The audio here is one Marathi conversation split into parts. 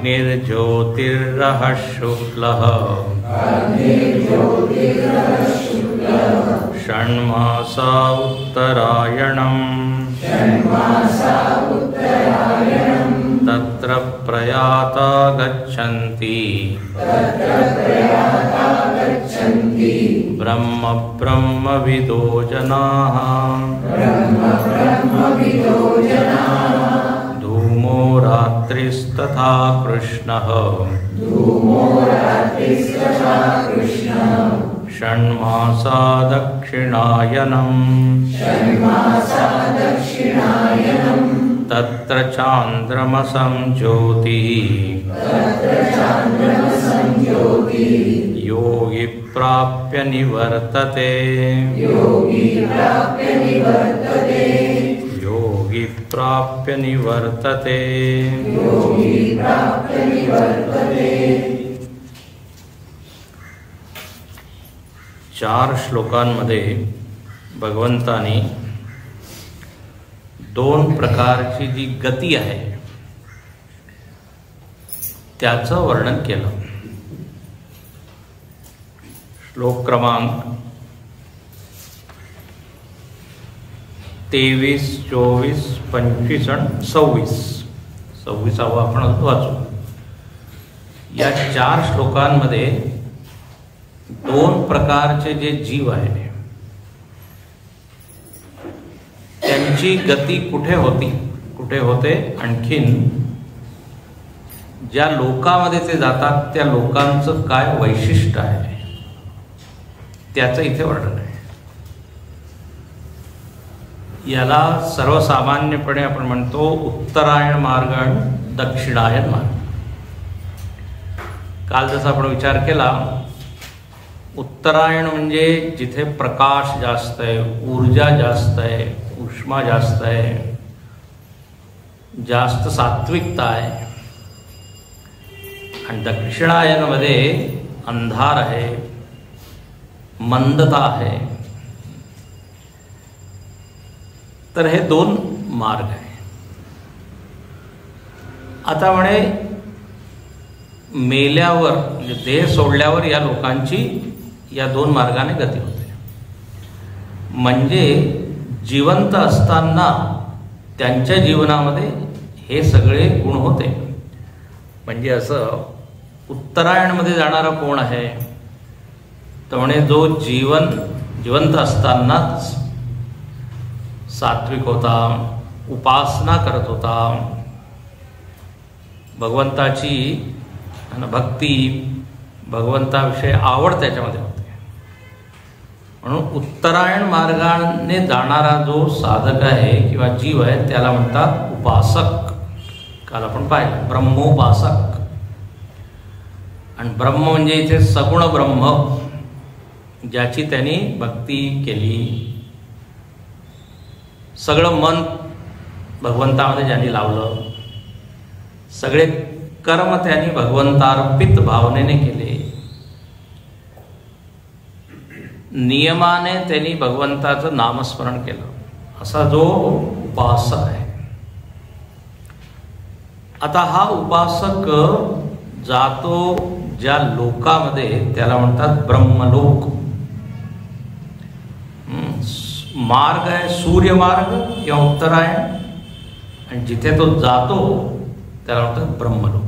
अग्निर्ज्योतिर्रः शुक्लः षण्मासा उत्तरायणम् तत्र प्रयाता गच्छन्ति ब्रह्म ब्रह्मविदो जनाः धूमो रात्रिस्तथा कृष्णः षण्मासा दक्षिणायनम् तत्र चान्द्रमसं ज्योतिः योगी प्राप्य निवर्तते योगी प्राप्य निवर्तते। चार श्लोकांमध्ये भगवंतानी दोन प्रकारची जी गती आहे त्याचं वर्णन केलं। श्लोक क्रमांक 23, 24, 25 आणि 26 आपण वाचू। या चार श्लोकांमध्ये दोन प्रकारचे जे जीव आहे त्यांची गती कुठे होते आणखीन ज्या लोकांमध्ये ते जातात त्या लोकांचं काय वैशिष्ट्य आहे त्याचं इथे वर्णन आहे। याला सर्वसामान्यपणे आपण म्हणतो उत्तरायण मार्ग आणि दक्षिणायन मार्ग। काल जसा आपण विचार केला, उत्तरायण म्हणजे जिथे प्रकाश जास्त आहे, ऊर्जा जास्त आहे, उष्मा जास्त आहे, जास्त सात्विकता आहे, आणि दक्षिणायनमध्ये अंधार आहे, मंदता आहे। तर हे दोन मार्ग आहे। आता म्हणे मेल्यावर म्हणजे देह सोडल्यावर या लोकांची या दोन मार्गाने गती होते। म्हणजे जिवंत असताना त्यांच्या जीवनामध्ये हे सगळे गुण होते। म्हणजे असं उत्तरायणमध्ये जाणारा कोण आहे तर म्हणे जो जिवंत असतानाच सात्विक होता, उपासना करत होता, भगवंताची भक्ती, भगवंताविषयी आवड त्याच्यामध्ये होते। म्हणून उत्तरायण मार्गाने जाणारा जो साधक आहे किंवा जीव आहे त्याला म्हणतात उपासक। काल आपण पाहिलं ब्रह्मोपासक। आणि ब्रह्म म्हणजे इथे सगुण ब्रह्म, ज्याची त्यांनी भक्ती केली, सगळं मन भगवंतामध्ये ज्यांनी लावलं, सगळे कर्म त्यांनी भगवंतार्पित भावनेने केले, नियमाने त्यांनी भगवंताचं नामस्मरण केलं, असा जो उपासक आहे। आता हा उपासक जातो ज्या लोकामध्ये त्याला म्हणतात ब्रह्मलोक। मार्ग आहे सूर्यमार्ग किंवा उत्तरायण, आणि जिथे तो जातो त्याला म्हणतात ब्रह्मलोक।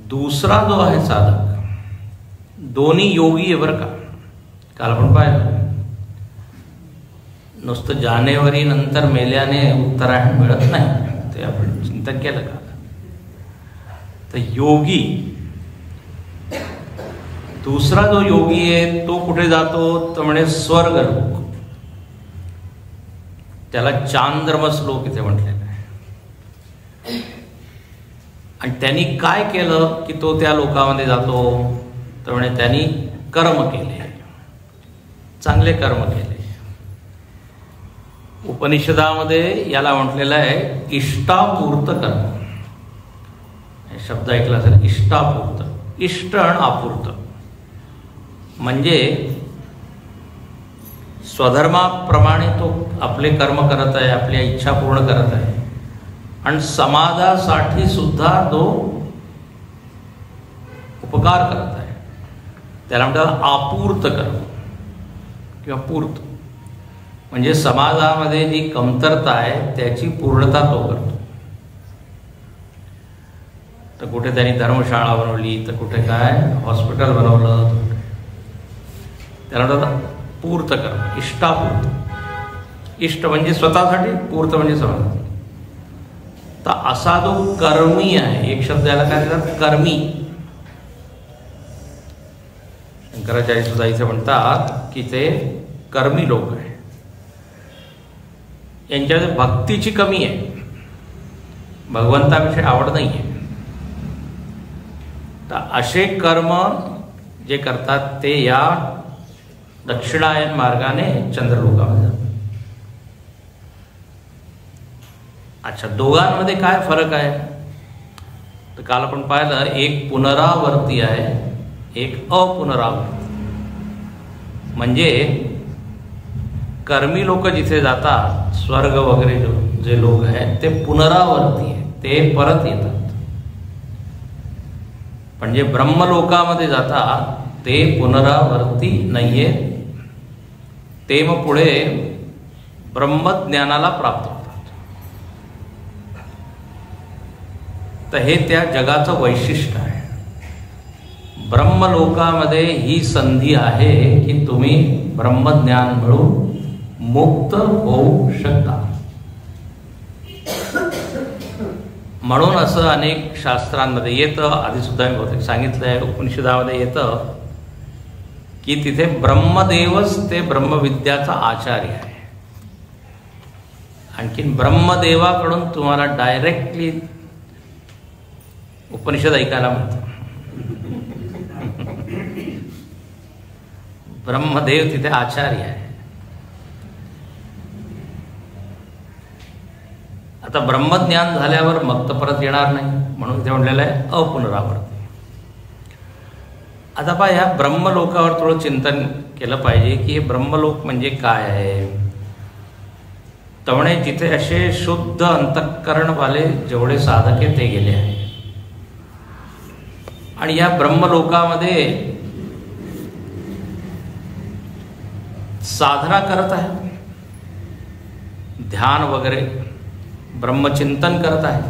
दुसरा जो आहे साधक, दोन्ही योगी आहे बरं का। काल आपण पाहिलं नुसतं जानेवारी नंतर मेल्याने उत्तरायण मिळत नाही, ते आपण चिंतन केलं का। तर योगी, दुसरा जो योगी आहे तो कुठे जातो तर म्हणे स्वर्गलोक, त्याला चांद्रमस लोक इथे म्हटलेलं आहे। आणि त्यांनी काय केलं की तो त्या लोकांमध्ये जातो तर म्हणे त्यांनी कर्म केले, चांगले कर्म केले। उपनिषदामध्ये याला म्हटलेलं आहे इष्टापूर्त कर्म। शब्द ऐकला असेल इष्टापूर्त, इष्ट आणि आपूर्त म्हणजे स्वधर्माप्रमाणे तो आपले कर्म करत आहे, आपल्या इच्छा पूर्ण करत आहे, आणि समाजासाठी सुद्धा तो उपकार करत आहे. त्याला म्हणतात आपूर्त कर्म किंवा पूर्त, म्हणजे समाजामध्ये जी कमतरता आहे त्याची पूर्णता तो करतो. तर कुठे त्यांनी धर्मशाळा बनवली, तर कुठे काय हॉस्पिटल बनवलं, त्याला म्हणतात पूर्त कर्म, इष्टापूर्त. इष्ट म्हणजे स्वतःसाठी, पूर्त म्हणजे समाजासाठी. तर असा जो कर्मी आहे, एक शब्द याला काय म्हणतात, कर्मी. शंकराचार्य सुद्धा इथे म्हणतात की ते कर्मी लोक आहे, यांच्यात भक्तीची कमी आहे, भगवंताविषयी आवड नाही आहे. तर असे कर्म जे करतात ते या दक्षिणायन मार्गाने चंद्रलोकामध्ये जातात. अच्छा, दोघांमध्ये काय फरक आहे? तर काल आपण पाहिलं, एक पुनरावर्ती आहे, एक अपुनरावर्ती. म्हणजे कर्मी लोक जिथे जातात, स्वर्ग वगैरे जे लोक आहेत ते पुनरावर्ती आहे, ते परत येतात. पण जे ब्रह्मलोकामध्ये जातात ते पुनरावर्ती नाहीये, ते मग पुढे ब्रह्मज्ञानाला प्राप्त होतात. तर हे त्या जगाचं वैशिष्ट्य आहे. ब्रह्मलोकामध्ये ही संधी आहे की तुम्ही ब्रह्मज्ञान मिळून मुक्त होऊ शकता. म्हणून असं अनेक शास्त्रांमध्ये येतं, आधी सुद्धा मी बहुतेक सांगितलंय, उपनिषदामध्ये येतं की तिथे ब्रह्मदेवच ते ब्रह्मविद्याचा आचार्य आहे. आणखीन ब्रह्मदेवाकडून तुम्हाला डायरेक्टली उपनिषद ऐकायला मिळतं. ब्रह्मदेव तिथे आचार्य आहे. आता ब्रह्मज्ञान झाल्यावर मग तर परत येणार नाही, म्हणून इथे म्हणलेलं आहे अपुनरावर्ती. आता पहा, ह्या ब्रह्मलोकावर थोडं चिंतन केलं पाहिजे की हे ब्रह्मलोक म्हणजे काय आहे. तर म्हणे जिथे असे शुद्ध अंतःकरणवाले जेवढे साधक आहे ते गेले आहे. आणि या ब्रह्मलोकामध्ये साधना करत आहे, ध्यान वगैरे ब्रह्मचिंतन करत आहे,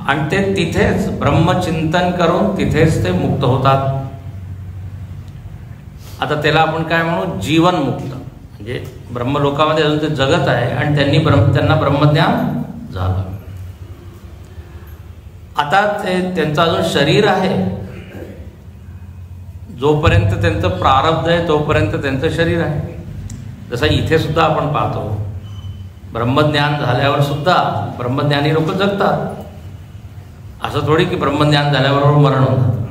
आणि ते तिथेच ब्रह्मचिंतन करून तिथेच ते मुक्त होतात. आता त्याला आपण काय म्हणू, जीवनमुक्त. म्हणजे ब्रह्मलोकामध्ये अजून ते जगत आहे आणि त्यांना ब्रह्मज्ञान झालं. आता त्यांचं अजून शरीर आहे, जोपर्यंत त्यांचं प्रारब्ध आहे तोपर्यंत त्यांचं शरीर आहे. जसं इथे सुद्धा आपण पाहतो, ब्रह्मज्ञान झाल्यावर सुद्धा ब्रह्मज्ञानी लोक जगतात. असं थोडी की ब्रह्मज्ञान झाल्याबरोबर मरण होतं.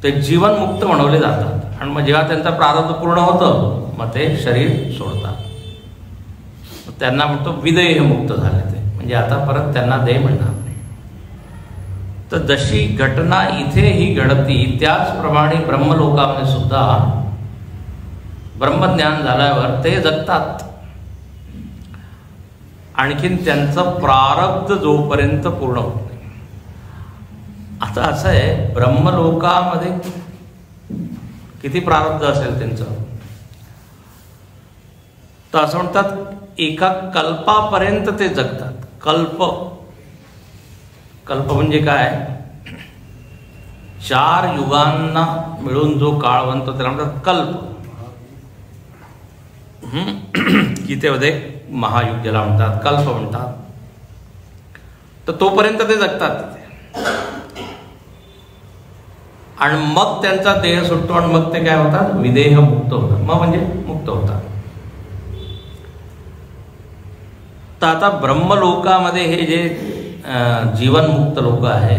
ते जीवनमुक्त म्हणवले जातात. आणि मग जेव्हा त्यांचा प्रारब्ध पूर्ण होतं मग ते शरीर सोडतात. त्यांना म्हणतो विदेह मुक्त झाले ते, म्हणजे आता परत त्यांना देह मिळणार नाही. तर जशी घटना इथे ही घडती त्याचप्रमाणे ब्रह्मलोकामध्ये सुद्धा ब्रह्मज्ञान झाल्यावर ते जगतात. आणखीन त्यांचं प्रारब्ध जोपर्यंत पूर्ण होत नाही. आता असं आहे, ब्रह्मलोकामध्ये किती प्रारब्ध असेल त्यांचं, तर असं म्हणतात एका कल्पापर्यंत ते जगतात. कल्प म्हणजे काय, 4 युगांना मिळून जो काळ बनतो त्याला म्हणतात कल्प. गीतेमध्ये महायुग ज्याला म्हणतात, कल्प म्हणतात. तर तोपर्यंत ते जगतात तिथे. आणि मग त्यांचा देह सुटतो आणि मग ते काय होतात, विदेह मुक्त होतात. मग म्हणजे मुक्त होतात. तर आता ब्रह्मलोकामध्ये हे जे जीवनमुक्त लोक आहे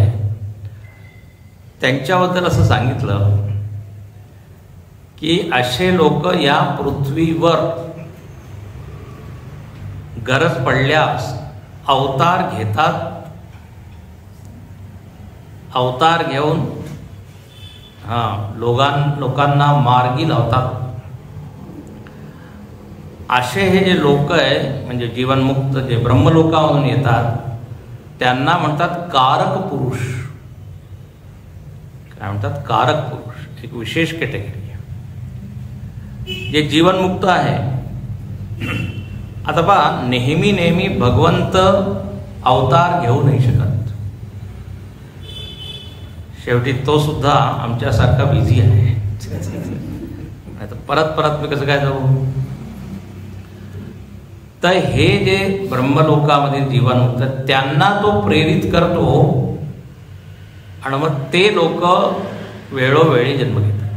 त्यांच्याबद्दल असं सांगितलं की असे लोक या पृथ्वीवर गरज पडल्यास अवतार घेतात. अवतार घेऊन लोकांना मार्गी लावतात. असे हे जे लोक आहे म्हणजे जीवनमुक्त जे ब्रह्मलोकामधून येतात त्यांना म्हणतात कारक पुरुष. काय म्हणतात? कारक पुरुष. एक विशेष कॅटेगरी जे जीवनमुक्त आहे. आता पहा, नेहमी नेहमी भगवंत अवतार घेऊ नाही शकत. शेवटी तो सुद्धा आमच्यासारखा बिझी आहे. परत परत मी कसं काय जाऊ? तर हे जे ब्रह्मलोकामध्ये जीवनमुक्त त्यांना तो प्रेरित करतो आणि मग ते लोक वेळोवेळी जन्म घेतात.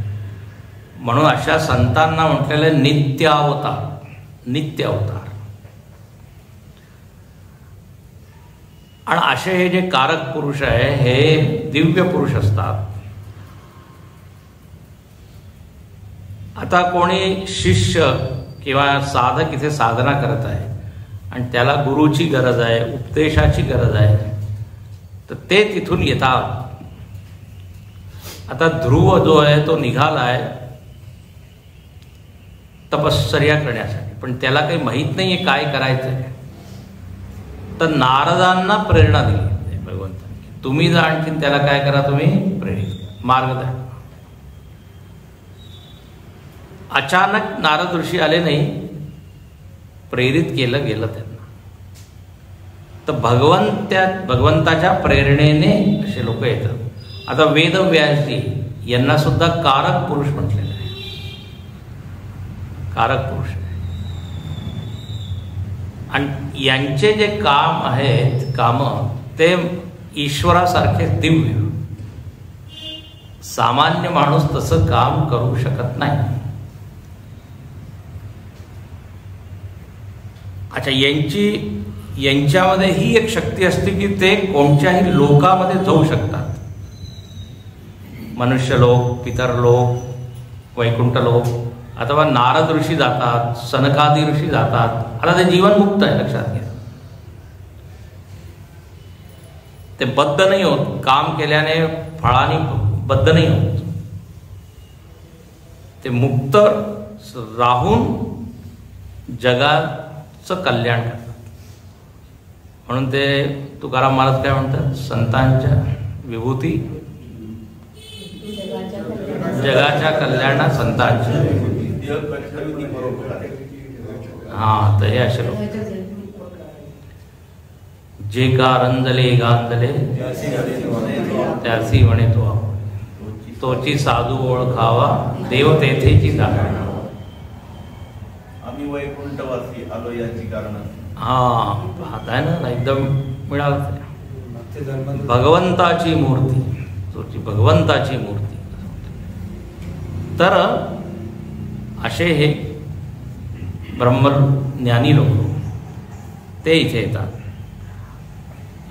म्हणून अशा संतांना म्हटलेलं नित्यावतार. नित्य अवतार. आणि असे हे जे कारक पुरुष आहे हे दिव्य पुरुष असतात. आता कोणी शिष्य किंवा साधक इथे साधना करत आहे आणि त्याला गुरुची गरज आहे, उपदेशाची गरज आहे, तर ते तिथून येतात. आता ध्रुव जो आहे तो निघाला आहे तपश्चर्या करण्यासाठी, पण त्याला काही माहीत नाही आहे काय करायचं आहे. तर नारदांना प्रेरणा दिली भगवंतांनी, तुम्ही जा आणखीन त्याला काय करा, तुम्ही प्रेरित मार्ग द्या. अचानक नारद ऋषी आले नाही, प्रेरित केलं गेलं त्यांना. तर भगवंताच्या प्रेरणेने असे लोक येतात. आता वेदव्यासजी यांना सुद्धा कारक पुरुष म्हटलेलं आहे. कारक पुरुष आहे. आणि यांचे जे काम आहेत, कामं ते ईश्वरासारखे दिव्य. सामान्य माणूस तसं काम करू शकत नाही. अच्छा, यांच्यामध्ये ही एक शक्ती असते की ते कोणत्याही लोकामध्ये जाऊ शकतात. मनुष्य लोक, पितर लोक, वैकुंठ लोक, अथवा नारद ऋषी जातात, सनकादी ऋषी जातात. आता ते जीवनमुक्त आहे, लक्षात घ्या. ते बद्ध नाही होत, काम केल्याने फळाने बद्ध नाही होत. ते मुक्त राहून जगाचं कल्याण करतात. म्हणून ते तुकाराम महाराज काय म्हणतात, संतांच्या विभूती जगाच्या कल्याणा संतांच्या. हा, तर हे असे लोक जे का रंजले गांजले त्यासी म्हणे तो तोची साधू ओळखावा देव तेथेची दाखवणा. आम्ही वैकुंठवासी आलो याची कारण. हा, पाहताय ना, एकदम मिळालं. भगवंताची मूर्ती, तोची भगवंताची मूर्ती. तर असे हे ब्रह्मज्ञानी लोक ते इथे येतात.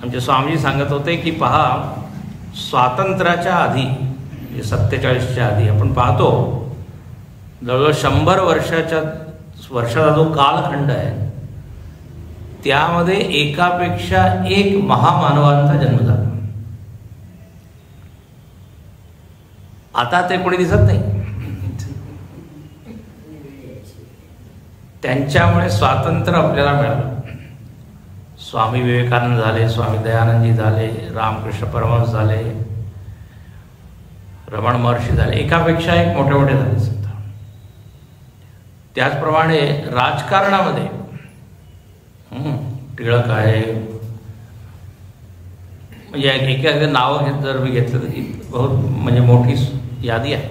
आमचे स्वामीजी सांगत होते की पहा, स्वातंत्र्याच्या आधी 47च्या आधी आपण पाहतो जवळजवळ 100 वर्षाचा जो कालखंड आहे त्यामध्ये एकापेक्षा एक महामानवांचा जन्म झाला. आता ते कोणी दिसत नाही. त्यांच्यामुळे स्वातंत्र्य आपल्याला मिळालं. स्वामी विवेकानंद झाले, स्वामी दयानंदजी झाले, रामकृष्ण परमहंस झाले, रमण महर्षी झाले, एकापेक्षा एक मोठे मोठे झाले सुद्धा. त्याचप्रमाणे राजकारणामध्ये टिळक आहे, म्हणजे एका नावं जर मी घेतलं तर बहुत म्हणजे मोठी यादी आहे.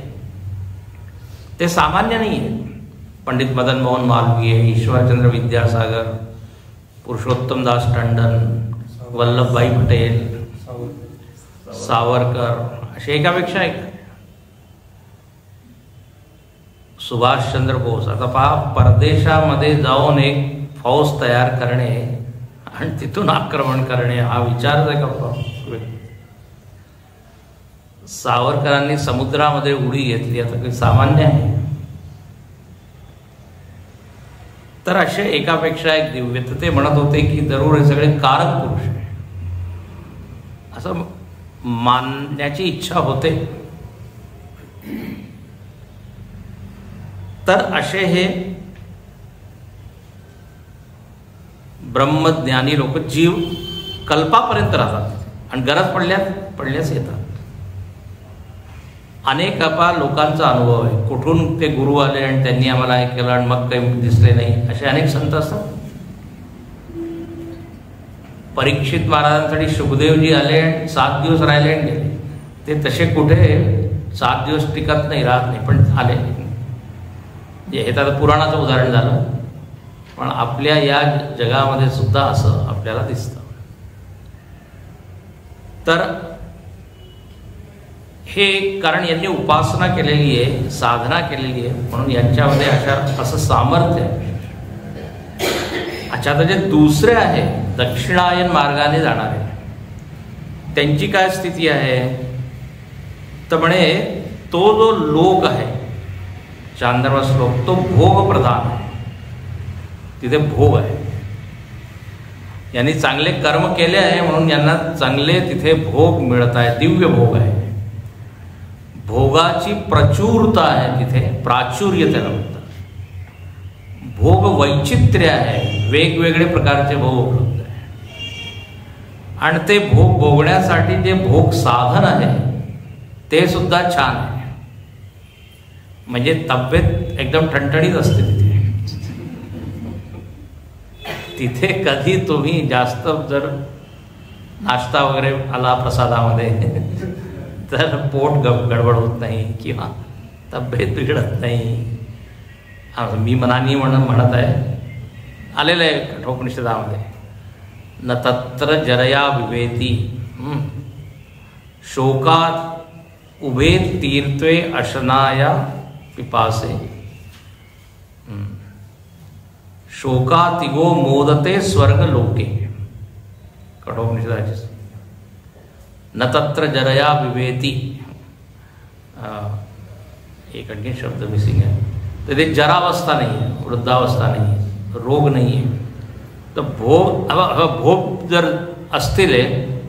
ते सामान्य नाही आहे. पंडित मदन मोहन मालवीय, ईश्वरचंद्र विद्यासागर, पुरुषोत्तम दास टंडन, वल्लभभाई पटेल, सावरकर, असे एकापेक्षा एक. सुभाषचंद्र बोस. आता पहा, परदेशामध्ये जाऊन एक फौज तयार करणे आणि तिथून आक्रमण करणे हा विचारच आहे का? सावरकरांनी समुद्रामध्ये उडी घेतली, आता काही सामान्य आहे. तर असे एकापेक्षा एक दिव्य. तर ते म्हणत होते की जरूर हे सगळे कारक पुरुष आहे असं मानण्याची इच्छा होते. तर असे हे ब्रह्मज्ञानी लोक जीव कल्पापर्यंत राहतात आणि गरज पडल्यास येतात. अनेक लोकांचा अनुभव आहे. कुठून ते गुरु आले आणि त्यांनी आम्हाला हे केलं आणि मग काही दिसले नाही, असे अनेक संत असतात. परीक्षित महाराजांसाठी सुखदेवजी आले आणि 7 दिवस राहिले आणि गेले. ते तसे कुठे 7 दिवस टिकत नाही, राहत नाही, पण आले. हे तर पुराणाचं उदाहरण झालं, पण आपल्या या जगामध्ये सुद्धा असं आपल्याला दिसतं. तर हे कारण यांनी उपासना केलेली आहे, साधना केलेली आहे, म्हणून यांच्यामध्ये असं सामर्थ्य आहे. अच्छा, तर जे दुसरे आहे दक्षिणायन मार्गाने जाणारे, त्यांची काय स्थिती आहे तर म्हणे तो जो लोक आहे चांद्रवा श्लोक, तो भोग प्रधान आहे. तिथे भोग आहे. यांनी चांगले कर्म केले आहे म्हणून यांना चांगले तिथे भोग मिळत आहे, दिव्य भोग आहे. भोगाची प्रचुरता आहे तिथे, प्राचुर्य त्याला म्हणतात. भोग वैचित्र्य आहे, वेगवेगळे प्रकारचे भोग उपलब्ध आहे. आणि ते भोग भोगण्यासाठी जे भोग साधन आहे ते सुद्धा छान आहे. म्हणजे तब्येत एकदम ठणठणीत असते तिथे कधी तुम्ही जास्त जर नाश्ता वगैरे आला प्रसादामध्ये तर पोट गडबड होत नाही किंवा तब्येत बिघडत नाही. मी मनानी म्हणत आहे, आलेलं आहे कठोपनिषदामध्ये, न तत्र जरया विवेती शोकात उभे तीर्थवे अशनाया पिपासे शोकातिगो मोदते स्वर्ग लोके. कठोपनिषदाची न तत्र जरया विवेती, एक आणखी शब्द मिसिंग आहे. तर ते जरावस्था नाही आहे, वृद्धावस्था नाही आहे, रोग नाही आहे. तर भोग जर असतील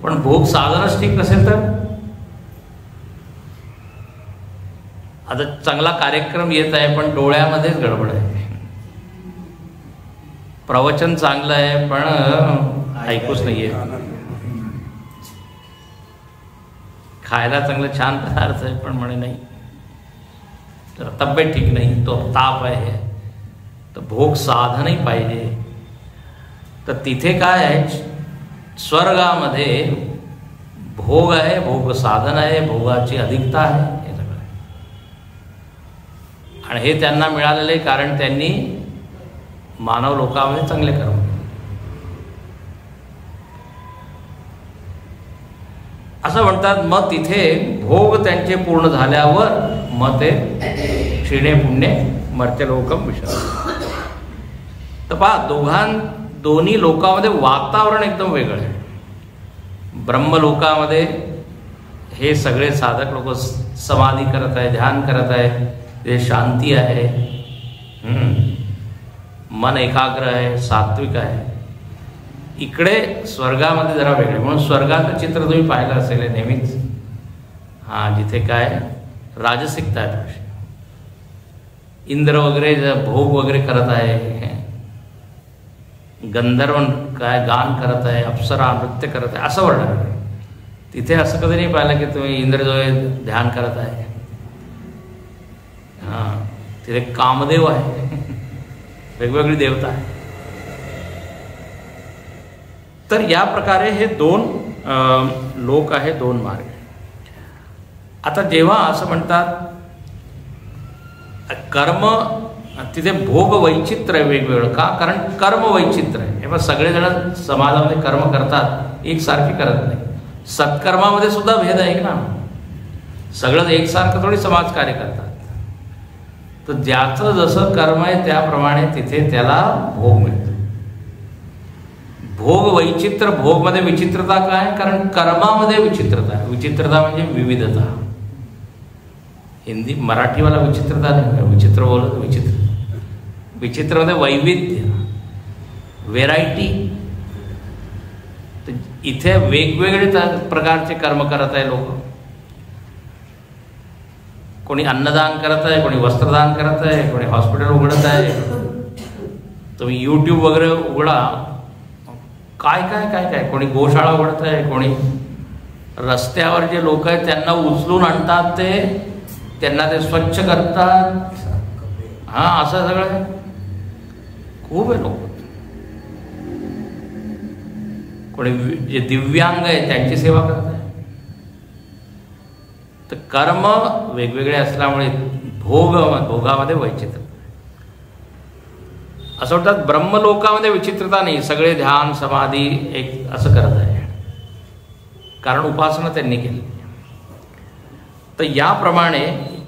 पण भोग साधनच ठीक नसेल तर, आता चांगला कार्यक्रम येत आहे पण डोळ्यामध्येच गडबड आहे, प्रवचन चांगलं आहे पण ऐकूच नाहीये, खायला चांगलं छान पदार्थ आहे पण म्हणे नाही, तर तब्येत ठीक नाही, तो ताप आहे, तर भोग साधनही पाहिजे. तर तिथे काय आहे, स्वर्गामध्ये भोग आहे, भोग साधन आहे, भोगाची अधिकता आहे, हे सगळं. आणि हे त्यांना मिळालेले कारण त्यांनी मानव लोकांमध्ये चांगले कर्म. असं म्हणतात. मग तिथे भोग त्यांचे पूर्ण झाल्यावर मग ते क्षीणे पुण्य मर्त्यलोकम विशद. तर पहा, दोन्ही लोकांमध्ये वातावरण एकदम वेगळं आहे. ब्रह्मलोकामध्ये हे सगळे साधक लोक समाधी करत आहे, ध्यान करत आहे, ते शांती आहे, मन एकाग्र आहे, सात्विक आहे. इकडे स्वर्गामध्ये जरा वेगळे, म्हणून स्वर्गाचं चित्र तुम्ही पाहिलं असेल नेहमीच. जिथे काय राजसिकता आहे, इंद्र वगैरे भोग वगैरे करत आहे, गंधर्व काय गान करत आहे, अप्सरा नृत्य करत आहे, असं वर्णन आहे. तिथे असं कधी नाही पाहिलं की तुम्ही इंद्र जो ध्यान करत आहे. तिथे कामदेव आहे, वेगवेगळी देवता आहे. तर या प्रकारे हे 2 लोक आहे, 2 मार्ग. आता जेव्हा असं म्हणतात कर्म, तिथे भोग वैचित्र्य आहे वेगवेगळं. का? कारण कर्म वैचित्र्य आहे. हे सगळेजण समाजामध्ये कर्म करतात, एकसारखे करत नाही. सत्कर्मामध्ये सुद्धा भेद आहे ना, सगळं एकसारखं थोडी समाजकार्य करतात. तर ज्याचं जसं कर्म आहे त्याप्रमाणे तिथे त्याला भोग मिळतो. भोग वैचित्र, भोगमध्ये विचित्रता काय? कारण कर्मामध्ये विचित्रता आहे. विचित्रता म्हणजे विविधता. हिंदी मराठीवाला विचित्रता नाही, विचित्र बोलत विचित्र. विचित्रमध्ये वैविध्य, व्हेरायटी. इथे वेगवेगळे प्रकारचे कर्म करत आहे लोक. कोणी अन्नदान करत आहे, कोणी वस्त्रदान करत आहे, कोणी हॉस्पिटल उघडत आहे. तुम्ही यूट्यूब वगैरे उघडा काय काय काय काय, कोणी गोशाळा उघडत आहे, कोणी रस्त्यावर जे लोक आहेत त्यांना उचलून आणतात, त्यांना ते स्वच्छ करतात. हां, असं सगळं आहे. खूप आहे लोक. कोणी जे दिव्यांग आहे त्यांची सेवा करत आहे. तर कर्म वेगवेगळे असल्यामुळे भोगामध्ये वैचित्र. असं वाटतं ब्रह्मलोकामध्ये विचित्रता नाही, सगळे ध्यान समाधी एक असं करत आहे, कारण उपासना त्यांनी केली. तर याप्रमाणे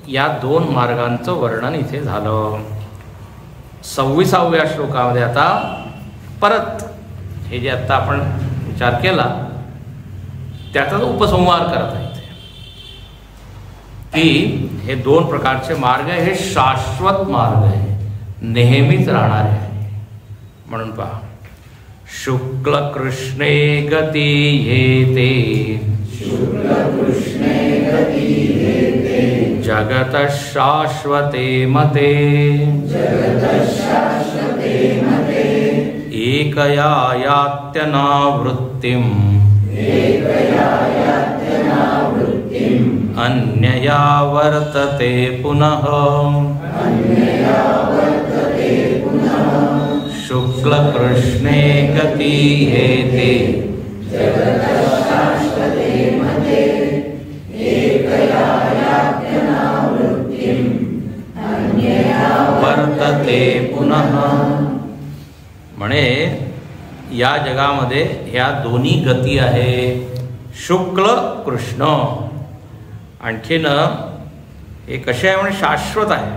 या 2 मार्गांचं वर्णन इथे झालं. 26व्या श्लोकामध्ये आता परत हे जे आता आपण विचार केला त्याचा उपसंहार करत आहे की हे 2 प्रकारचे मार्ग आहे, हे शाश्वत मार्ग आहे, नेहमीच राहणारे आहे. म्हणून पहा, शुक्ल कृष्णे गती हेते जगत शाश्वते मते एकया यात्यनावृत्तिम् अन्यया वर्तते पुनः शुक्ल कृष्णे गति हेते वर्तते पुनः. म्हणे या जगामध्ये ह्या दोन्ही गती आहे, शुक्ल कृष्ण. आणखीन हे कसे आहे म्हणजे शाश्वत आहे.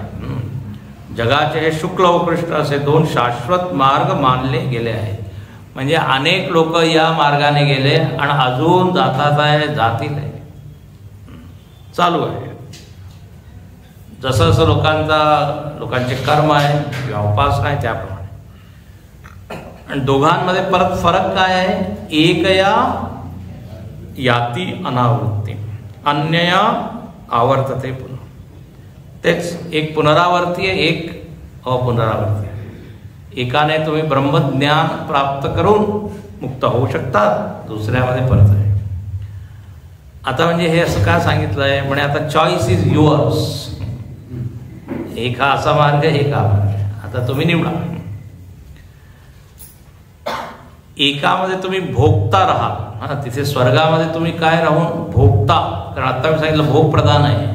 जगाचे हे शुक्ल व कृष्ण असे 2 शाश्वत मार्ग मानले गेले आहेत. म्हणजे अनेक लोक या मार्गाने गेले आणि अजून जातात आहे, जातील आहे, चालू आहे. जसं जसं लोकांचे कर्म आहे किंवा उपासना आहे त्याप्रमाणे. आणि दोघांमध्ये परत फरक काय आहे? एकया याती अनावृत्ती, अन्यया आवर्तते पुन्हा. तेच एक पुनरावर्ती आहे, एक अपुनरावर्ती आहे. एकाने तुम्ही ब्रह्मज्ञान प्राप्त करून मुक्त होऊ शकता, दुसऱ्यामध्ये परत आहे. आता म्हणजे हे असं काय सांगितलं आहे म्हणजे आता चॉईस इज युअर्स. एक हा असा मार्ग आहे, एक हा मार्ग आहे, आता तुम्ही निवडा. एकामध्ये तुम्ही भोगता राहा. हा, तिथे स्वर्गामध्ये तुम्ही काय राहून भोगता, कारण आता मी सांगितलं भोग प्रधान आहे.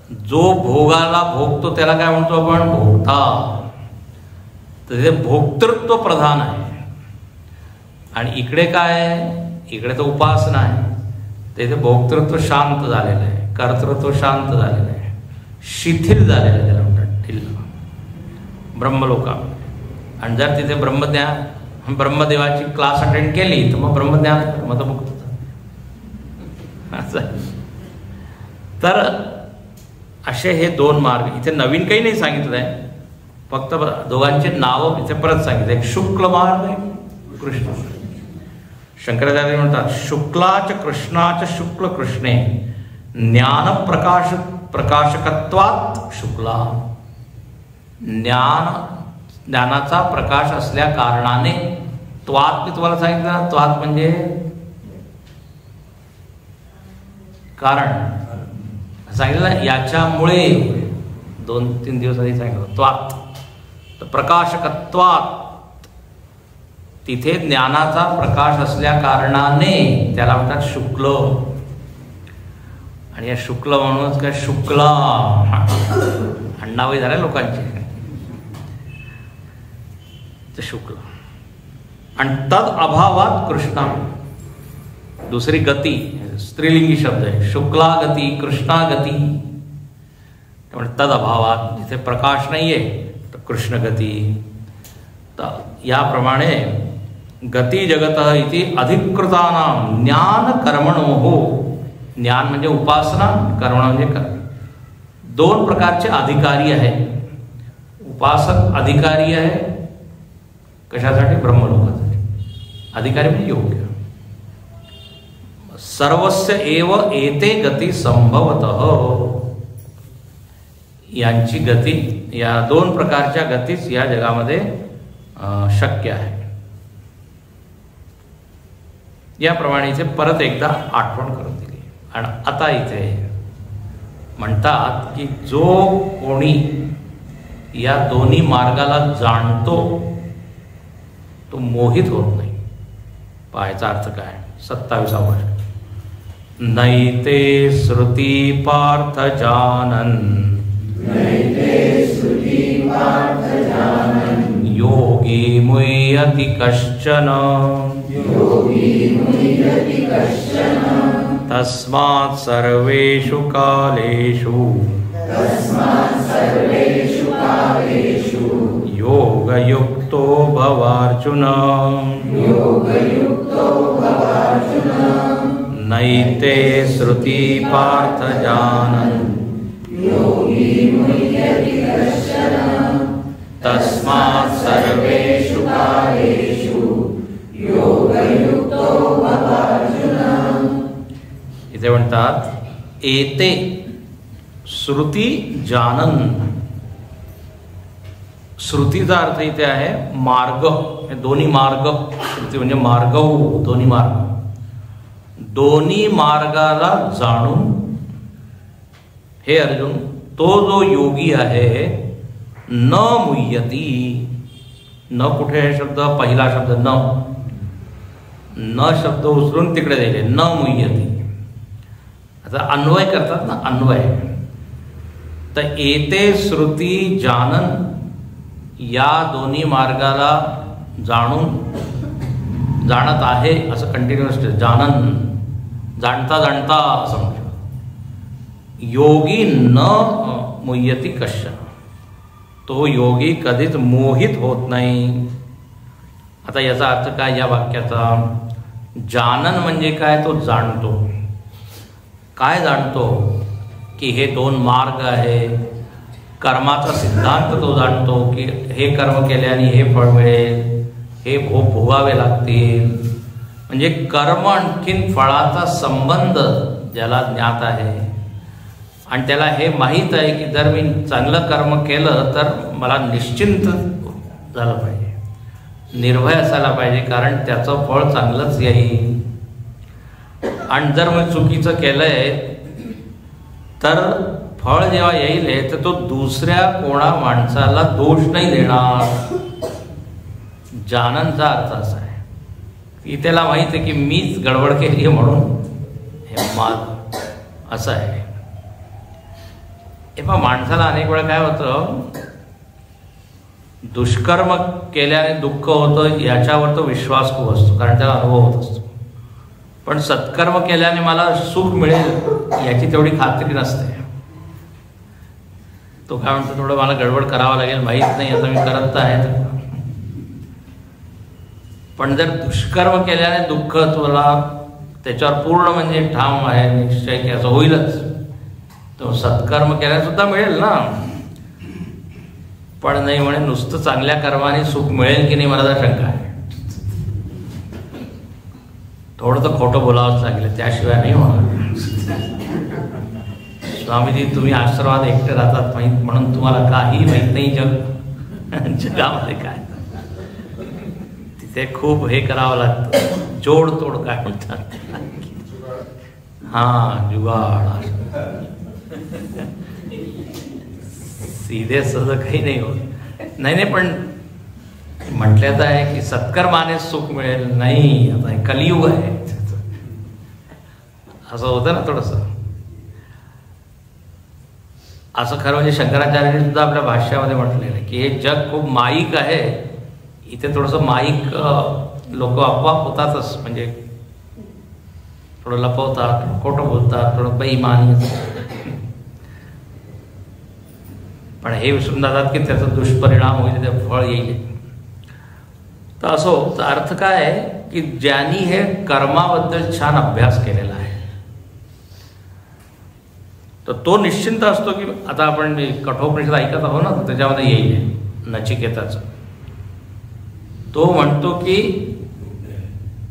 जो भोगाला भोगतो त्याला काय म्हणतो आपण? भोगता. तर तिथे भोक्तृत्व प्रधान आहे. आणि इकडे काय आहे? इकडे तर उपासना आहे. तिथे भोक्तृत्व शांत झालेलं आहे, कर्तृत्व शांत झालेलं आहे, शिथिल झालेलं आहे, त्याला म्हणतात ढिल्ल ब्रह्मलोकामध्ये. आणि जर तिथे ब्रह्मदेवाची क्लास अटेंड केली तर मग ब्रह्मज्ञान मग मुक्त. तर असे हे 2 मार्ग. इथे नवीन काही नाही सांगितलं आहे, फक्त दोघांचे नावं इथे परत सांगितलं. एक शुक्ल मार्ग आहे, कृष्ण. शंकराचार्य म्हणतात शुक्लाच कृष्णाच शुक्ल कृष्णे ज्ञान प्रकाशकत्वात शुक्ला. ज्ञानाचा प्रकाश असल्या कारणाने, त्वात मी तुम्हाला सांगितलं ना, त्वात म्हणजे कारण सांगितलं, याच्यामुळे 2-3 दिवस आधी सांगितलं त्वात. तर प्रकाशकत्वात, तिथे ज्ञानाचा प्रकाश असल्या कारणाने त्याला म्हणतात शुक्ल. आणि या शुक्ल म्हणूनच काय शुक्ला अण्णावळी झाल्या लोकांची. शुक्ल. आणि तद अभावात कृष्णा, दुसरी गती, स्त्रीलिंगी शब्द आहे. शुक्ला गती, कृष्णा गती. त्यामुळे तद अभावात, जिथे प्रकाश नाहीये तर कृष्ण गती. तर याप्रमाणे गती जगत इति अधिकृतानां ज्ञान कर्मणोः. ज्ञान म्हणजे उपासना, कर्म म्हणजे कर्म. 2 प्रकारचे अधिकारी आहे. उपासक अधिकारी आहे कशासाठी? ब्रह्मलोकासाठी. अधिकारी म्हणजे योग्य. सर्वस्य एव एते गती संभवतः. यांची गती, या 2 प्रकारच्या गतीच या जगामध्ये शक्य आहे. याप्रमाणे इथे परत एकदा आठवण करून दिली. आणि आता इथे म्हणतात की जो कोणी या दोन्ही मार्गाला जाणतो तो मोहित होत नाही. पाहायचा अर्थ काय? 27वा नैते श्रुती पार्थ जानन योगी मुह्यति कश्चन तस्मात् सर्वेषु कालेषु योगयुक्तो भवार्जुन नैते श्रुति पार्थ जानन् तस्मात् सर्वेषु कालेषु योगयुक्तो भवार्जुन. इथे म्हणतात एते श्रुती जानन. श्रुतीचा अर्थ इथे आहे मार्ग. हे दोन्ही मार्ग, श्रुती म्हणजे मार्ग, दोन्ही मार्ग, दोन्ही मार्गाला जाणून हे अर्जुन तो जो योगी आहे न मुह्यती. न कुठे आहे शब्द? पहिला शब्द न शब्द उचलून तिकडे द्यायचे. न मुह्यती. आता अन्वय करतात ना, अन्वय. तर एते श्रुती जानन, या दोन्ही मार्गाला जाणत आहे असं कंटिन्युअस जानन, जाणता जाणता असं म्हणतो. योगी न मुह्यती कश्चन, तो योगी कधीच मोहित होत नाही. आता याचा अर्थ काय या वाक्याचा? जानन म्हणजे काय? तो जाणतो. काय जाणतो? की हे दोन मार्ग आहे. कर्माचा सिद्धांत तो जाणतो की हे कर्म केल्याने हे फळ मिळेल, हे भोग भोगावे लागतील. म्हणजे कर्म आणखीन फळाचा संबंध ज्याला ज्ञात आहे आणि त्याला हे माहीत आहे की जर मी चांगलं कर्म केलं तर मला निश्चिंत झालं पाहिजे, निर्भय असायला पाहिजे, कारण त्याचं फळ चांगलंच येईल. आणि जर मी चुकीचं केलंय तर फळ जेव्हा येईल तर तो दुसऱ्या कोणा माणसाला दोष नाही देणार. जाननचा अर्थ असा आहे की त्याला माहित आहे की मीच गडबड केली आहे म्हणून हे मार्ग असं आहे. हे पण माणसाला अनेक वेळा काय होतं, दुष्कर्म केल्याने दुःख होतं याच्यावर तो विश्वास खूप असतो, कारण त्याला अनुभव होत असतो. पण सत्कर्म केल्याने मला सुख मिळेल याची तेवढी खात्री नसते. तो काय म्हणतो, थोडं मला गडबड करावं लागेल, माहीत नाही, आता मी करत आहे. पण जर दुष्कर्म केल्याने दुःख तुला त्याच्यावर पूर्ण म्हणजे ठाम आहे, निश्चय की असं होईलच, तो सत्कर्म केल्याने सुद्धा मिळेल ना. पण नाही म्हणे नुसतं चांगल्या कर्माने सुख मिळेल की नाही मला तर शंका आहे. थोडं तर खोटं बोलावंच लागेल, त्याशिवाय नाही होणार. स्वामीजी तुम्ही आश्रमात एकटे राहतात माहीत, म्हणून तुम्हाला काही माहीत नाही जगामध्ये काय. तिथे खूप हे करावं लागतं, जोडतोड काय म्हणतात, हा जुगाड. सीधे सहज काही नाही होत. नाही पण म्हटल्याचं आहे की सत्कर्माने सुख मिळेल, नाही. आता हे कलियुग आहे असं होतं ना थोडंसं. असं खरं म्हणजे शंकराचार्यांनी सुद्धा आपल्या भाष्यामध्ये म्हटलेलं आहे की हे जग खूप माईक आहे. इथे थोडंसं माईक लोक आपोआप होतातच, म्हणजे थोडं लपवतात, खोटं बोलतात, थोडं बेईमानी. पण हे विसरून जातात की त्याचा दुष्परिणाम होईल, ते फळ येईल. तर असो, तर अर्थ काय आहे की ज्यांनी हे कर्माबद्दल छान अभ्यास केलेला आहे तर तो निश्चिंत असतो की आता आपण कठोपनिषद ऐकत आहोत ना, त्याच्यामध्ये येईल नचिकेताचं. तो म्हणतो की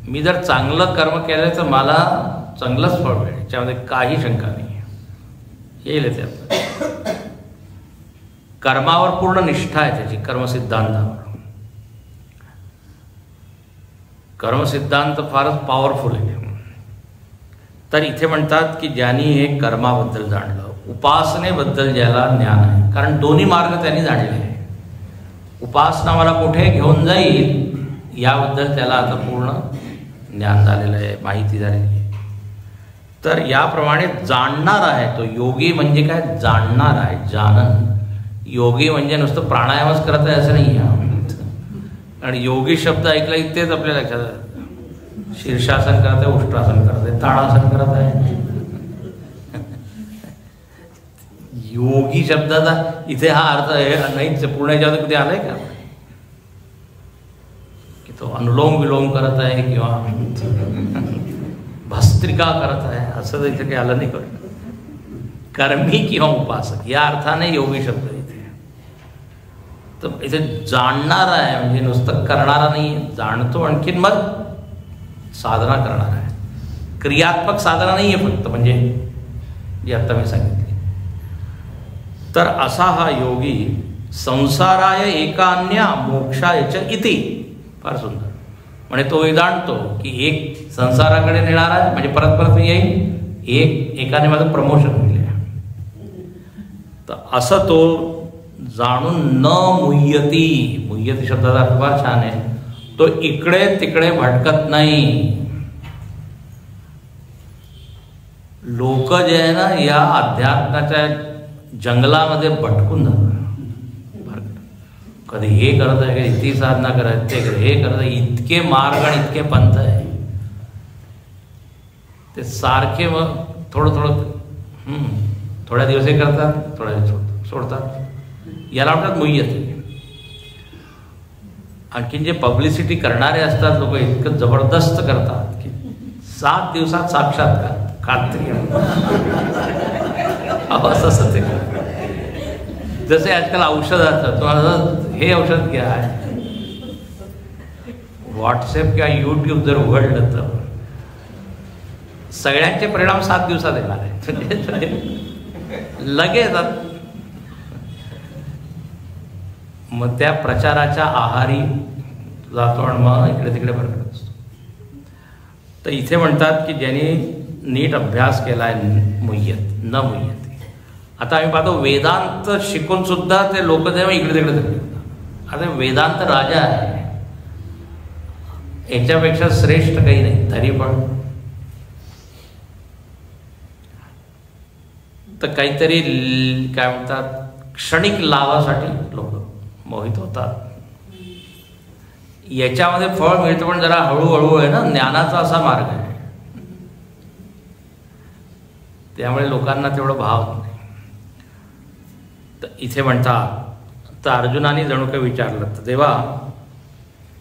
मी जर चांगलं कर्म केलं तर मला चांगलंच फळ मिळेल, त्याच्यामध्ये काही शंका नाही. येईल त्यात कर्मावर पूर्ण निष्ठा आहे त्याची, कर्मसिद्धांतावर. कर्मसिद्धांत फारच पॉवरफुल आहे. तर इथे म्हणतात की ज्यांनी हे कर्माबद्दल जाणलं, उपासनेबद्दल ज्याला ज्ञान आहे, कारण दोन्ही मार्ग त्यांनी जाणले आहे. उपासना मला कुठे घेऊन जाईल याबद्दल त्याला आता पूर्ण ज्ञान झालेलं आहे, माहिती झालेली आहे. तर याप्रमाणे जाणणार आहे तो योगी. म्हणजे काय? जाणणार आहे, जानन. योगी म्हणजे नुसतं प्राणायामच करत आहे असं नाही आहे. आणि योगी शब्द ऐकला की तेच आपल्या लक्षात आहे. शीर्षासन करत आहे, उष्ट्रासन करत आहे, ताडासन करत आहे. योगी शब्दाचा इथे हा अर्थ आहे नाहीच. पूर्ण याच्यावर कधी आलाय का की तो अनुलोम विलोम करत आहे किंवा भस्त्रिका करत आहे असं इथे काही आलं नाही. कर्मी किंवा उपासक या अर्थाने योगी शब्द इथे. तर इथे जाणणार आहे म्हणजे नुसतं करणारा नाही, जाणतो आणखीन मग साधना करणार आहे. क्रियात्मक साधना नाही आहे फक्त, म्हणजे जी आता मी सांगितली. तर असा हा योगी संसाराय एकान्या मोक्षायच इति. फार सुंदर. म्हणजे तो जाणतो की एक संसाराकडे नेणार आहे म्हणजे परत परत येईल, एकाने माझं प्रमोशन होईल. तर असं तो जाणून न मुह्यती. मुह्यती शब्दाचा अर्थ फार छान आहे. तो इकडे तिकडे भटकत नाही. लोक जे आहे ना या अध्यात्माच्या जंगलामध्ये भटकून जातात. कधी हे करत आहे, कधी ती साधना करत, ते हे करत आहे. इतके मार्ग आणि इतके पंथ आहे ते सारखे. मग थोडं थोडं थोड्या दिवस हे करतात, थोड्या दिवस सोडतात. याला म्हणतात मुह्यती. आणखीन जे पब्लिसिटी करणारे असतात लोक इतकं जबरदस्त करतात की 7 दिवसात साक्षात्कार खात्री. असं ते जसे आजकाल औषधाचं तुम्हाला हे औषध घ्या, व्हॉट्सअप किंवा यूट्यूब जर उघडलं तर सगळ्यांचे परिणाम 7 दिवसात येणार आहे लगेच. मग त्या प्रचाराच्या आहारी जातो आणि मग इकडे तिकडे भरकत असतो. तर इथे म्हणतात की ज्यांनी नीट अभ्यास केलाय मुह्यत न मुह्यती. आता आम्ही पाहतो वेदांत शिकून सुद्धा ते लोक जेव्हा इकडे तिकडे जातात. आता वेदांत राजा आहे, याच्यापेक्षा श्रेष्ठ काही नाही. तरी पण तर काहीतरी काय म्हणतात क्षणिक लाभासाठी लोक मोहित होतात. याच्यामध्ये फळ मिळतं पण जरा हळूहळू आहे ना. ज्ञानाचा असा मार्ग आहे त्यामुळे लोकांना तेवढं भाव नाही. तर इथे म्हणतात, तर अर्जुनाने जणू काही विचारलं तर देवा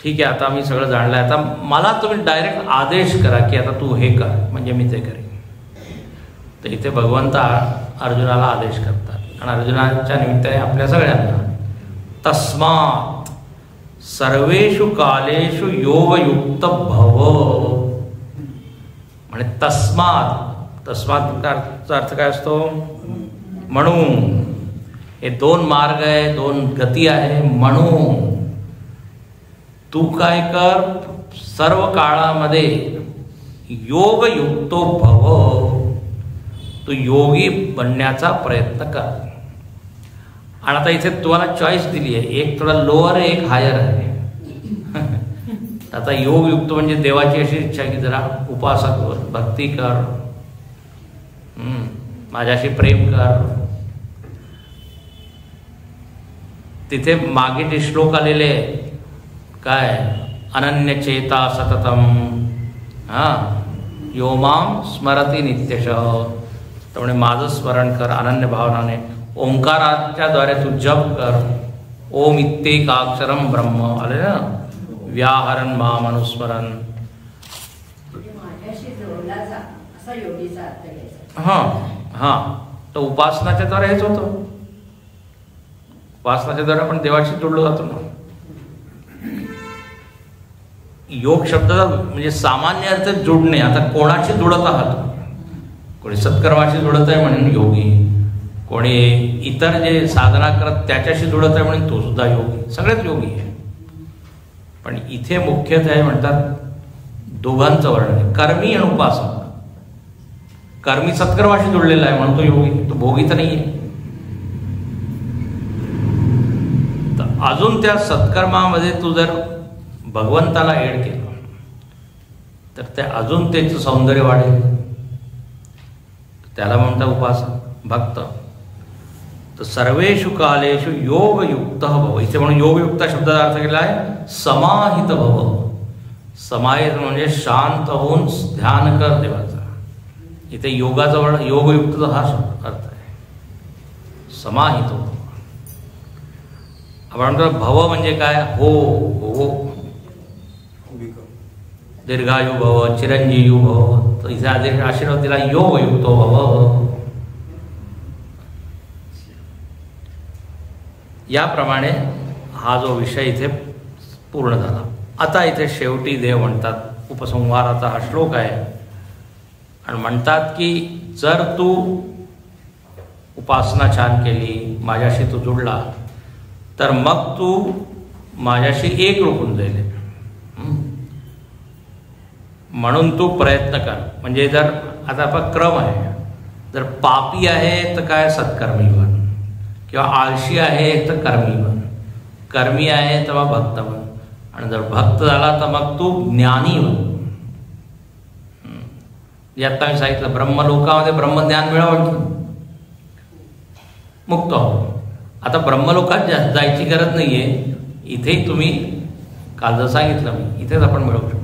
ठीक आहे आता मी सगळं जाणलंय, आता मला तुम्ही डायरेक्ट आदेश करा की आता तू हे कर म्हणजे मी ते करेन. तर इथे भगवंत अर्जुनाला आदेश करतात आणि अर्जुनाच्या निमित्ताने आपल्या सगळ्यांना तस्मात् सर्वेषु कालेषु योगयुक्त भव. म्हणजे तस्मात् अर्थ काय असतो? म्हणून. हे 2 मार्ग आहे, 2 गती आहे. म्हणून तू काय कर, सर्व काळामध्ये योगयुक्तो भव. तू योगी बनण्याचा प्रयत्न कर. आणि आता इथे तुम्हाला चॉईस दिली आहे, एक थोडा लोअर आहे, एक हायर आहे. आता योगयुक्त म्हणजे देवाची अशी इच्छा की जरा उपासक वर भक्ती कर, माझ्याशी प्रेम कर. तिथे मागे जे श्लोक आलेले काय, अनन्यचेता सततम यो माम स्मरती नित्यशः. त्यामुळे माझं स्मरण कर अनन्य भावनाने. ओंकाराच्या द्वारे तू जप कर. ओम इत्येकाक्षरम ब्रह्म आले ना, व्याहरण माम अनुस्मरण. तर उपासनाच्या द्वारे हेच होतं. उपासनाच्या द्वारे आपण देवाशी जोडलो जातो ना. योग शब्दाचा म्हणजे सामान्य अर्थ जोडणे. आता कोणाशी जोडत आहात? कोणी सत्कर्माशी जोडत आहे म्हणून योगी, कोणी इतर जे साधना करत त्याच्याशी जोडत आहे म्हणून तो सुद्धा योगी. सगळेच योगी आहे. पण इथे मुख्यतः म्हणतात दोघांचं वर्णन आहे, कर्मी आणि उपासक. कर्मी सत्कर्माशी जुळलेला आहे म्हणून तो योगी, तो भोगी तर नाही आहे. तर अजून त्या सत्कर्मामध्ये तू जर भगवंताला एड केलं तर ते अजून त्याचं सौंदर्य वाढेल. त्याला म्हणतात उपासक, भक्त. तर सर्वेषु कालेषु योगयुक्त भव. इथे म्हणून योगयुक्त शब्दाचा अर्थ केला आहे समाहित भव. समाहित म्हणजे शांत होऊन ध्यान कर देवाचा. इथे योगाचा वर्ण योगयुक्तचा हा शब्द अर्थ आहे, समाहित हो. आपण म्हणतो भव म्हणजे काय, हो हो, दीर्घायु भव, चिरंजीव भव. तर इथे आशीर्वाद दिला योगयुक्त भव. याप्रमाणे हा जो विषय इथे पूर्ण झाला. आता इथे शेवटी देव म्हणतात, उपसंहाराचा हा श्लोक आहे, आणि म्हणतात की जर तू उपासना छान केली, माझ्याशी तू जुडला, तर मग तू माझ्याशी एक रूप होऊन जाईल. म्हणून तू प्रयत्न कर. म्हणजे जर आता आपण क्रम आहे, जर पापी आहे तर काय सत्कर्मी बन, किंवा आळशी आहे तर कर्मी बन, कर्मी आहे तेव्हा भक्त बन, आणि जर भक्त झाला तर मग तू ज्ञानी बन. आता मी सांगितलं ब्रह्मलोकामध्ये ब्रह्मज्ञान मिळवून मुक्त हो. आता ब्रह्मलोकात जायची गरज नाहीये, इथे तुम्ही काल जर सांगितलं मी इथेच आपण मिळवू शकतो.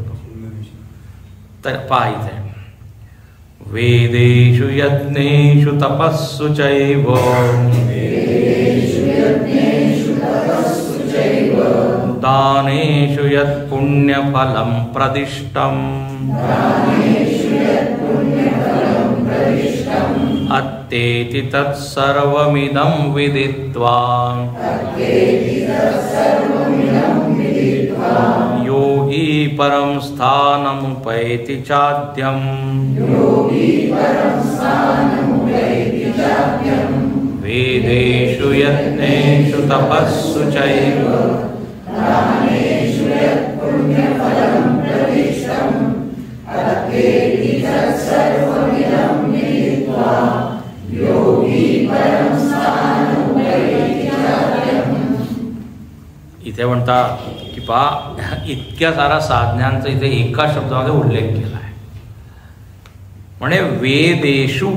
तर पहा इथे वेदेषु यज्ञेषु तपस्सु चैव दानेषु यत् पुण्यफलं प्रदिष्टम् अत्तेति तत्सर्वमिदं विदित्वा योगी परं स्थानमुपैति चाद्यम् वेदेषु यज्ञेषु तपस्सु चैव इथे म्हणतात की पहा इतक्या सारा साधनांचा इथे एका शब्दामध्ये उल्लेख केला आहे. म्हणजे वेदेषु,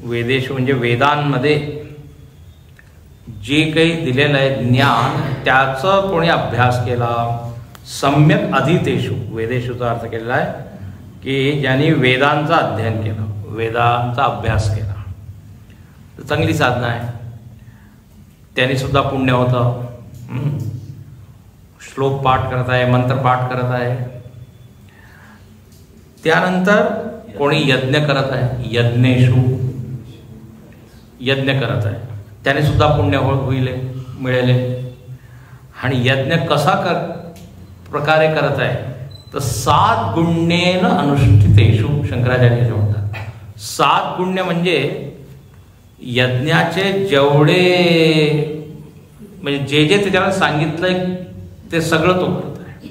वेदेषु म्हणजे वेदांमध्ये जे काही दिलेलं आहे ज्ञान त्याचं कोणी अभ्यास केला. सम्यक अधीतेषु, वेदेषुचा अर्थ केलेला आहे की ज्यांनी वेदांचा अध्ययन केलं, वेदांचा अभ्यास केला, तर चांगली साधना आहे. त्यांनी सुद्धा पुण्य होतं. श्लोक पाठ करत आहे, मंत्र पाठ करत आहे. त्यानंतर कोणी यज्ञ करत आहे, यज्ञेषु यज्ञ करत आहे, त्याने सुद्धा पुण्य होईल मिळेल. आणि यज्ञ कसा प्रकारे करत आहे तर 7 गुण्येन अनुष्ठितेषु, शंकराचार्य म्हणतात. 7 गुण्य म्हणजे यज्ञाचे जेवढे म्हणजे जे जे त्याच्याला सांगितलंय ते सगळं तो करत आहे.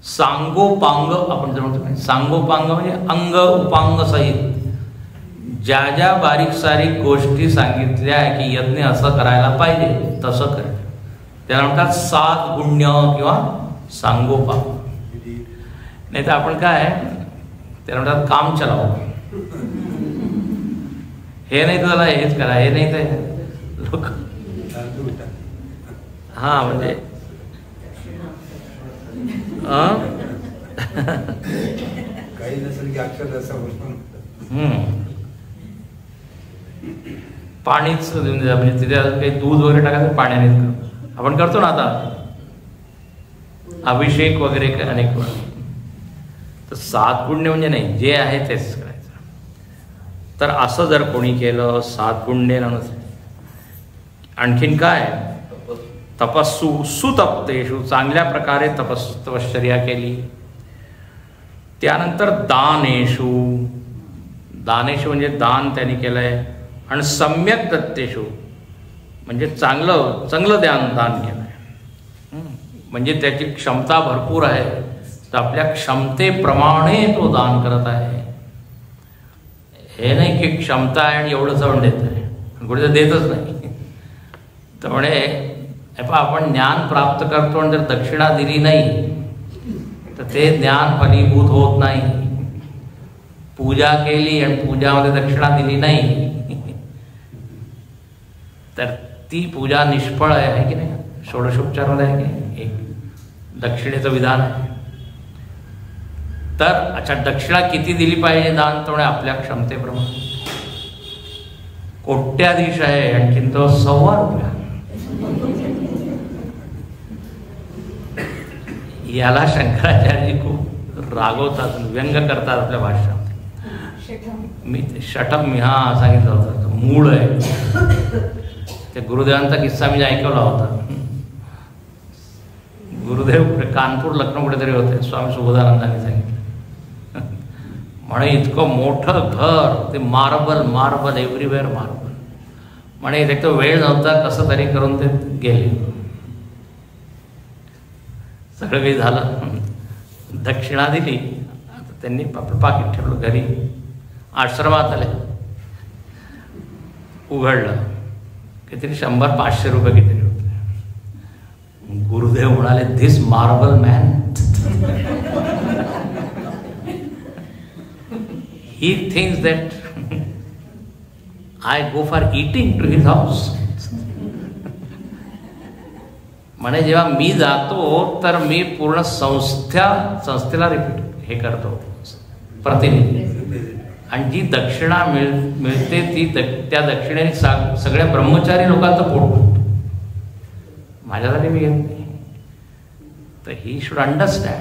सांगोपांग आपण जर म्हणतो, सांगोपांग म्हणजे अंग उपांग सहित ज्या ज्या बारीक सारीक गोष्टी सांगितल्या आहे की यज्ञ असं करायला पाहिजे तसं कर, त्याला म्हणतात 7 गुण्य किंवा सांगोपांग. नाही तर आपण काय त्याला म्हणतात काम चलाव, हे नाही तर हेच करा, हे नाही तर लोक हा म्हणजे काही नसेल की अक्षर पाणीच देऊन द्या. म्हणजे तिथे काही दूध वगैरे टाकायचं पाण्याने आपण करतो ना आता अभिषेक वगैरे अनेक. तर 7 पुण्य म्हणजे नाही, जे आहे तेच करायचं. तर असं जर कोणी केलं 7 पुण्य नसते. आणखीन काय, तपस्सु सुतप्तेषु, चांगल्या प्रकारे तपश्चर्या केली. त्यानंतर दानेषु, दानेषु म्हणजे दान त्यांनी केलंय. आणि सम्यक दत्तेषु म्हणजे चांगलं दान केलंय. म्हणजे त्याची क्षमता भरपूर आहे, तर आपल्या क्षमतेप्रमाणे तो दान करत आहे. हे नाही की क्षमता आहे आणि एवढं जाऊन देत आहे, कुठे देतच नाही. तर म्हणे आपण ज्ञान प्राप्त करतो आणि जर दक्षिणा दिली नाही तर ते ज्ञान फलीभूत होत नाही. पूजा केली आणि पूजामध्ये दक्षिणा दिली नाही तर ती पूजा निष्फळ आहे की नाही. षोडशोपचारामध्ये आहे की एक दक्षिणेचं विधान आहे. तर अच्छा, दक्षिणा किती दिली पाहिजे दान? तर आपल्या क्षमतेप्रमाणे. कोट्याधीश आहे आणखीन तो ₹1,000. याला शंकराचार्यजी खूप रागवतात, व्यंग करतात आपल्या भाषणात. मी शटम हा सांगितलं होतं, मूळ आहे. ते गुरुदेवांचा किस्सा मी ऐकवला होता. गुरुदेव कानपूर लखनौ कुठेतरी होते, स्वामी सुबोधानंदांनी सांगितलं. म्हणे इतकं मोठं घर, ते मार्बल एव्हरीवेअर मार्बल. म्हणे एक तर वेळ नव्हता, कसं तरी करून ते गेले. सगळं काही झालं, दक्षिणा दिली. आता त्यांनी आपलं पाकिट ठेवलं घरी. आश्रमात आले, उघडलं, काहीतरी 100-500 रुपये किती होते. गुरुदेव म्हणाले, this marble man, he thinks that I go for eating to his house. म्हणे जेव्हा मी जातो तर मी पूर्ण संस्थेला रिपीट हे करतो, प्रतिनिधी. आणि जी दक्षिणा मिळते ती त्या दक्षिणेने सगळ्या ब्रह्मचारी लोकांचं पोट भरतो. माझ्यासाठी मी घेत नाही. तर ही शुड अंडरस्टँड.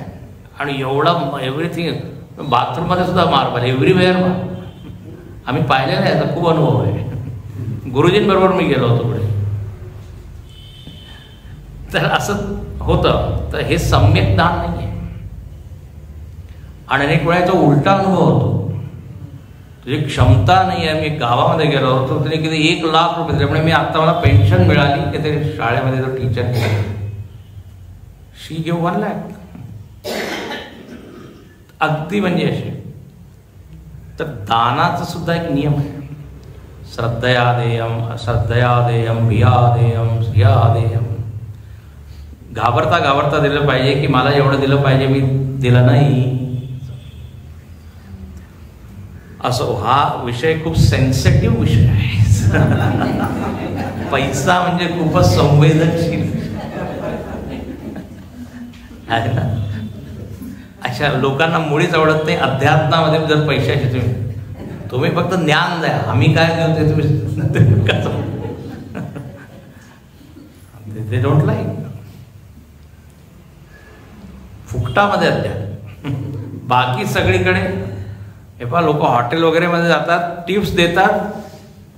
आणि एवढं एव्हरीथिंग, बाथरूममध्ये सुद्धा मार्बल, एव्हरीवेअर मार्बल. आम्ही पाहिलेलं आहे, याचा खूप अनुभव आहे. गुरुजींबरोबर मी गेलो होतो पुढे. तर असं होतं. तर हे सम्यक दान नाही आहे. आणि अनेक वेळा तो उलटा अनुभव होतो. तुझी क्षमता नाही आहे. मी गावामध्ये गेलो होतो, तरी किती 1,00,000 रुपये दिले. म्हणजे मी आता मला पेन्शन मिळाली, काहीतरी शाळेमध्ये जो टीचर शी गिव्ह 1,00,000. अगदी म्हणजे असे. तर दानाचा सुद्धा एक नियम आहे. श्रद्धया देयम, अश्रद्धया देयम, भिया देयम, श्रिया देयम. घाबरता दिलं पाहिजे की मला एवढं दिलं पाहिजे, मी दिलं नाही असं. हा विषय खूप सेन्सिटिव्ह विषय आहे. पैसा म्हणजे खूपच संवेदनशील आहे ना. अशा लोकांना मुळीच आवडत नाही. अध्यात्मामध्ये जर पैशाची तुम्ही फक्त ज्ञान द्या, आम्ही काय देऊ ते तुम्ही कसं, ते डोंट लाईक. फुकटामध्ये अध्यात्म. बाकी सगळीकडे हे पहा, लोक हॉटेल वगैरे मध्ये जातात, टिप्स देतात,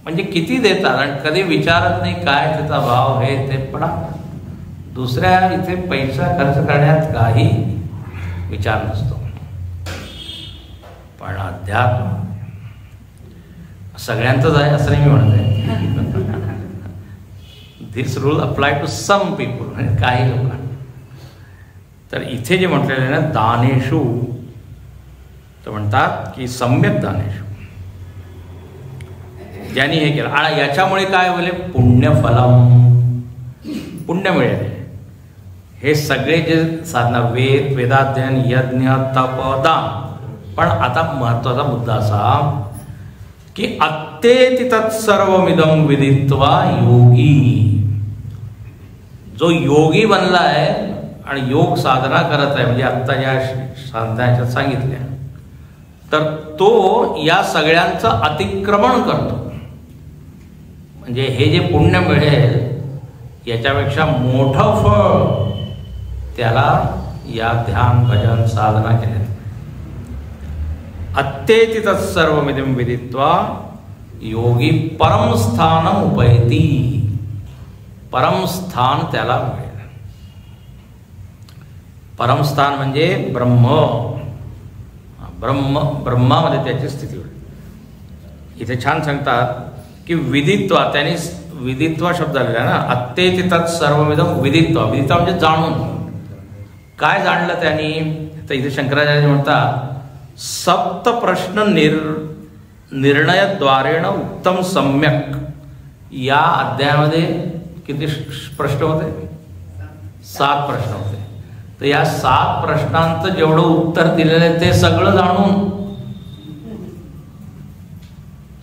म्हणजे किती देतात आणि कधी विचारत नाही काय त्याचा भाव हे ते. पण दुसऱ्या इथे पैसा खर्च करण्यात काही विचार नसतो. पण अध्यात्म सगळ्यांचंच आहे असं नाही मी म्हणत आहे. This rule apply to some people, म्हणजे काही लोकांना. तर इथे जे म्हटलेलं आहे ना, दानेषु, तर म्हणतात की सम्यक दानेषु, ज्यांनी हे केलं. आणि याच्यामुळे काय होईल? पुण्यफलम, पुण्य मिळेल. हे सगळे जे साधना, वेद, वेदाध्ययन, यज्ञ, तप, दान. पण आता महत्वाचा मुद्दा असा की अत्तेति तत्सर्वमिदं विदित्वा योगी, जो योगी बनला आहे आणि योग साधना करत आहे, म्हणजे आत्ता या साधनाच्या सांगितल्या, तर तो या सगळ्यांचं अतिक्रमण करतो. म्हणजे हे जे पुण्य मिळेल याच्यापेक्षा मोठं फळ त्याला या ध्यान, भजन, साधना केल्या. अत्तेति तत्सर्वमिदं विदित्वा योगी परम स्थानम उपैति, परम स्थान त्याला मिळेल. परमस्थान म्हणजे ब्रह्मामध्ये त्याची स्थिती होईल. इथे छान सांगतात की विदित्वा, त्यांनी विदित्वा शब्द आलेला ना, अत्तेति तत्सर्वमिदं विदित्वा. विदित्वा म्हणजे जाणून. काय जाणलं त्यांनी? तर इथे शंकराचार्य म्हणतात सप्त प्रश्न निर्णयद्वारेण उत्तम सम्यक. या अध्यायामध्ये किती प्रश्न होते? 7 प्रश्न होते. तर या 7 प्रश्नांचं जेवढं उत्तर दिलेलं आहे ते सगळं जाणून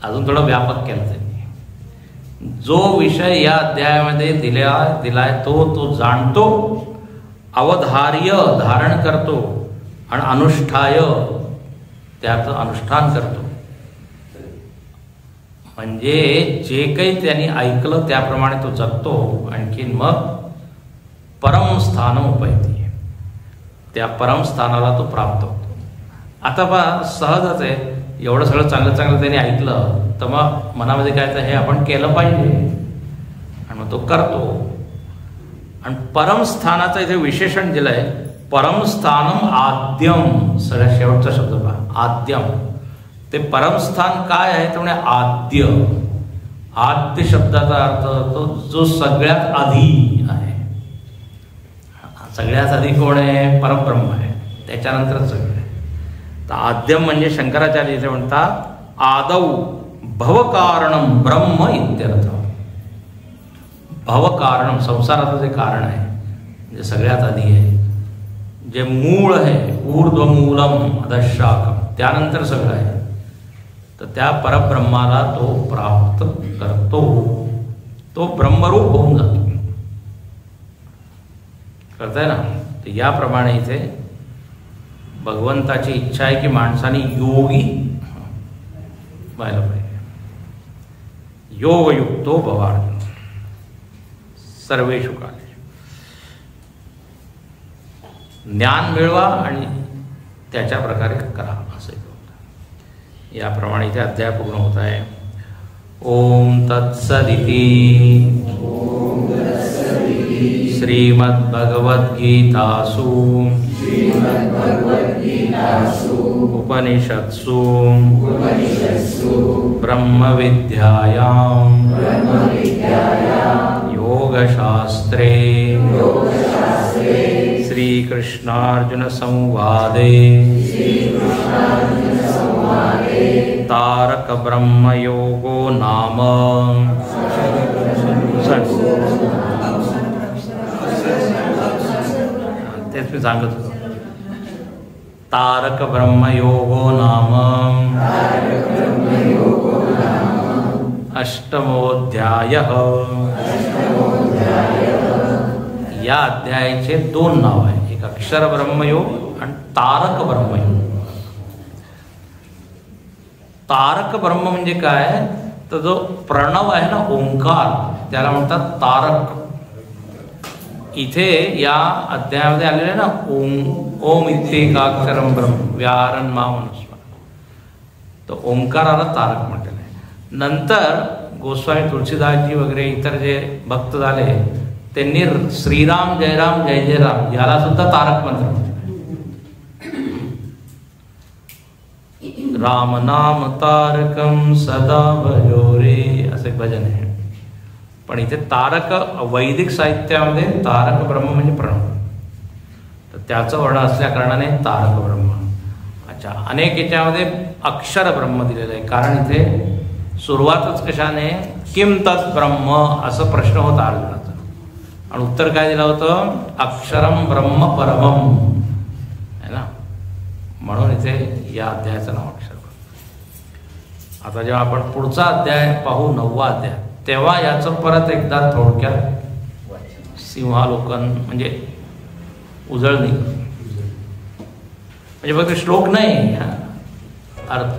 अजून थोडं व्यापक केलं त्यांनी. जो विषय या अध्यायामध्ये दिलाय तो जाणतो, अवधार्य धारण करतो आणि अनुष्ठाय त्याचं अनुष्ठान करतो. म्हणजे जे काही त्यांनी ऐकलं त्याप्रमाणे तो जगतो. आणखीन मग परमस्थान उपैती, त्या परमस्थानाला तो प्राप्त होतो. आता पहा सहजच आहे, एवढं सगळं चांगलं चांगलं त्यांनी ऐकलं तर मग मनामध्ये काय तर हे आपण केलं पाहिजे आणि मग तो करतो. आणि परमस्थानाचं इथे विशेषण दिलं आहे, परमस्थानम आद्यम. सगळ्यात शेवटचा शब्द पहा, आद्यम. ते परमस्थान काय आहे तर म्हणजे आद्य. आद्य शब्दाचा अर्थ होतो जो सगळ्यात आधी आहे. सगळ्यात आधी कोण आहे? परब्रह्म आहे, त्याच्यानंतर सगळं. तर आद्यम म्हणजे शंकराचार्य इथे म्हणतात आदौ भवकारणम ब्रह्म इत्यर्थ. भवकारणम संसाराचं जे कारण आहे, जे सगळ्यात आधी आहे, जे मूळ आहे, ऊर्ध्वमूलम अधशाखम, त्यानंतर सगळं आहे. तर त्या परब्रह्माला तो प्राप्त करतो, तो ब्रह्मरूप होऊन जातो. कळतंय ना? तर याप्रमाणे इथे भगवंताची इच्छा आहे की माणसाने योगी व्हायला पाहिजे. योगयुक्तो भवार्जुन सर्वेषु कालेषु. ज्ञान मिळवा आणि त्याच्या प्रकारे करा असे. याप्रमाणे इथे अध्याय पूर्ण होत आहे. ओम तत्सदिति श्रीमद्भगवद्गीतासु उपनिषत्सु ब्रह्मविद्यायां योगशास्त्रे श्रीकृष्णार्जुनसंवादे तारक ब्रह्मयोगो नाम तेच मी सांगत होतो. तारक ब्रह्मयोगो नाम अष्टमोऽध्यायः. या अध्यायाचे 2 नाव आहे, एक अक्षर ब्रह्मयोग आणि तारक ब्रह्मयोग. तारक ब्रह्म म्हणजे काय? तर जो प्रणव आहे ना, ओंकार, त्याला म्हणतात तारक. इथे या अध्यायामध्ये आलेले ना ओम इत्येकाक्षरम ब्रह्म व्याहरण मा मनुस्मरण, तर ओंकाराला तारक म्हटलेलं आहे. नंतर गोस्वामी तुलसीदासजी वगैरे इतर जे भक्त झाले त्यांनी श्रीराम जय राम जय जय राम याला सुद्धा तारक मंत्र म्हटलं. राम नाम तारकम सदा भजोरे असे भजन आहे. पण इथे तारक वैदिक साहित्यामध्ये तारक ब्रह्म म्हणजे प्रणव, तर त्याचं वर्ण असल्या कारणाने तारक ब्रह्म. अच्छा, अनेक याच्यामध्ये अक्षर ब्रह्म दिलेलं आहे, कारण इथे सुरुवातच कशाने किम तत् ब्रह्म असं प्रश्न होता अर्जुनाचा, आणि उत्तर काय दिलं होतं? अक्षरम ब्रह्म परमम है ना. म्हणून इथे या अध्यायाचं नाव अक्षर. आता जेव्हा आपण पुढचा अध्याय पाहू, 9वा अध्याय, तेव्हा याचं परत एकदा थोडक्यात सिंहालोकन म्हणजे उजळणी, म्हणजे फक्त श्लोक नाही, अर्थ.